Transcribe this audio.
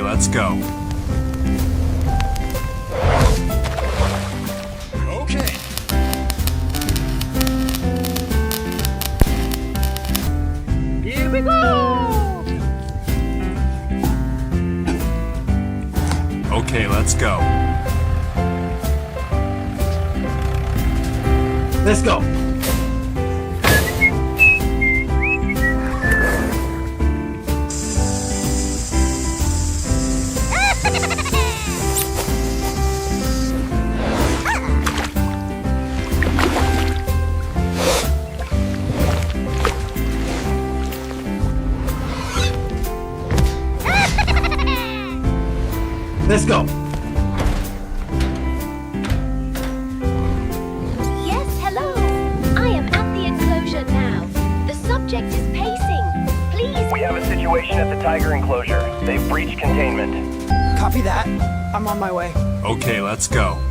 let's go. Okay. Here we go! Okay, let's go. Let's go. Let's go. Yes, hello. I am at the enclosure now. The subject is pacing. Please. We have a situation at the tiger enclosure. They've breached containment. Copy that. I'm on my way. Okay, let's go.